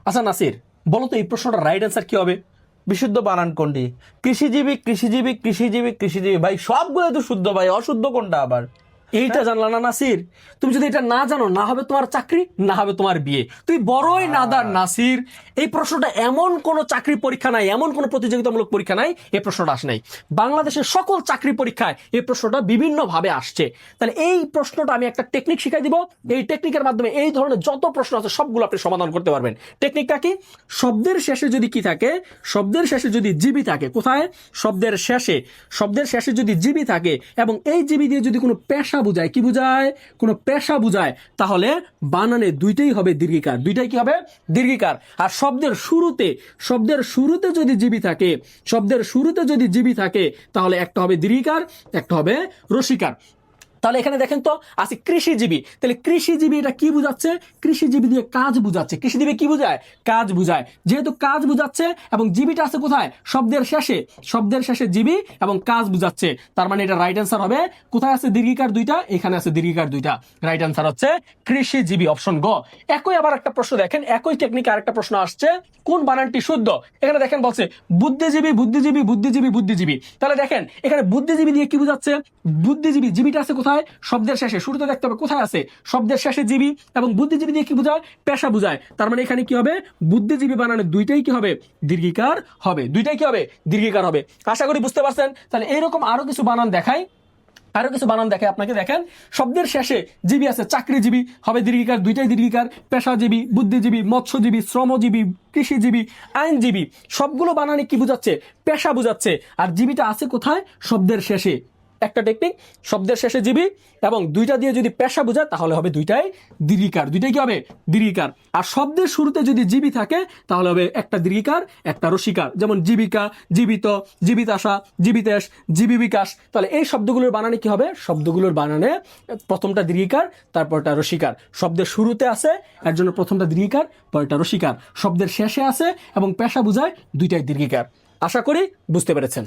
আচ্ছা নাসির, বলো তো এই প্রশ্নটার রাইট অ্যান্সার কি হবে? বিশুদ্ধ বানান কোনটি? কৃষিজীবী কৃষিজীবী কৃষিজীবী কৃষিজীবী, ভাই সবগুলো তো শুদ্ধ ভাই, অশুদ্ধ কোনটা আবার? এইটা জানলা না নাসির? তুমি যদি এটা না জানো, না হবে তোমার চাকরি, না হবে তোমার বিয়ে। তুই বড়ই নাদার নাসির। এই প্রশ্নটা এমন কোন চাকরি পরীক্ষা নাই, এমন কোন প্রতিযোগিতামূলক পরীক্ষা নাই এই প্রশ্নটা আসে নাই। বাংলাদেশের সকল চাকরি পরীক্ষায় এই প্রশ্নটা বিভিন্ন ভাবে আসছে। তাহলে এই প্রশ্নটা আমি একটা টেকনিক শিখাই দিব। এই টেকনিকের মাধ্যমে এই ধরনের যত প্রশ্ন আছে সবগুলো আপনি সমাধান করতে পারবেন। টেকনিকটা কি? শব্দের শেষে যদি কি থাকে, শব্দের শেষে যদি জিবি থাকে, কোথায়? শব্দের শেষে। শব্দের শেষে যদি জিবি থাকে এবং এই জিবি দিয়ে যদি কোনো পেশা বুঝায়, কি বুঝায়? কোনো পেশা বুঝায়, তাহলে বানানে দুইটাই হবে দীর্ঘিকার। দুইটাই কি হবে? দীর্ঘিকার। আর শব্দের শুরুতে, শব্দের শুরুতে যদি জিবি থাকে, শব্দের শুরুতে যদি জিবি থাকে, তাহলে একটা হবে দীর্ঘিকার, একটা হবে রসিকার। তাহলে এখানে দেখেন তো আছে কৃষিজীবী। তাহলে কৃষিজীবী এটা কি বুঝাচ্ছে? কৃষিজীবী দিয়ে কাজ বুঝাচ্ছে। কৃষিজীবী কি বুঝায়? কাজ বুঝায়। যেহেতু কাজ বুঝাচ্ছে এবং জীবীটা আছে কোথায়? শব্দের শেষে। শব্দের শেষে জীবী এবং কাজ বুঝাচ্ছে। তার মানে এটা রাইট অ্যান্সার হবে। কোথায় আছে দীর্ঘিকার দুইটা? এখানে আছে দীর্ঘিকার দুইটা। রাইট অ্যান্সার হচ্ছে কৃষিজীবী, অপশন গ। একই আবার একটা প্রশ্ন দেখেন, একই টেকনিকে আরেকটা প্রশ্ন আসছে, কোন বানানটি শুদ্ধ? এখানে দেখেন বলছে বুদ্ধিজীবী বুদ্ধিজীবী বুদ্ধিজীবী বুদ্ধিজীবী। তাহলে দেখেন এখানে বুদ্ধিজীবী দিয়ে কি বুঝাচ্ছে? বুদ্ধিজীবী, জীবীটা আছে কোথায়? শব্দের শেষে। শুরুতে দেখতে হবে কোথায় আছে? শব্দের শেষে জীবী। এবং বুদ্ধিজীবী দিয়ে কি বোঝায়? পেশা বুঝায়। তার মানে এখানে কি হবে? বুদ্ধিজীবী বানানে দুইটাই কি হবে? দীর্ঘিকার হবে। দুইটাই কি হবে? দীর্ঘিকার হবে। আশা করি বুঝতে পারছেন। তাহলে এইরকম আরো কিছু বানান দেখাই, আরো কিছু বানান দেখে আপনাকে। দেখেন শব্দের শেষে জীবী আছে, চাকরিজীবী হবে দীর্ঘিকার, দুইটাই দীর্ঘিকার। পেশাজীবী, বুদ্ধিজীবী, মৎস্যজীবী, শ্রমজীবী, কৃষিজীবী, আইনজীবী, সবগুলো বানানে কি বুঝাচ্ছে? পেশা বুঝাচ্ছে। আর জীবীটা আছে কোথায়? শব্দের শেষে। একটা টেকনিক, শব্দের শেষে জীবী এবং দুইটা দিয়ে যদি পেশা বোঝায় তাহলে হবে দুইটাই দীর্ঘিকার। দুইটাই কি হবে? দীর্ঘিকার। আর শব্দের শুরুতে যদি জীবী থাকে তাহলে হবে একটা দীর্ঘিকার, একটা রসিকার। যেমন জীবিকা, জীবিত, জীবিতাশা, জীবিতেশ, জীবী বিকাশ। তাহলে এই শব্দগুলোর বানানে কি হবে? শব্দগুলোর বানানে প্রথমটা দীর্ঘিকার, তারপরটা রসিকার। শব্দের শুরুতে আছে এর জন্য প্রথমটা দীর্ঘিকার, পরেরটা রসিকার। শব্দের শেষে আছে এবং পেশা বোঝায়, দুইটাই দীর্ঘিকার। আশা করি বুঝতে পেরেছেন।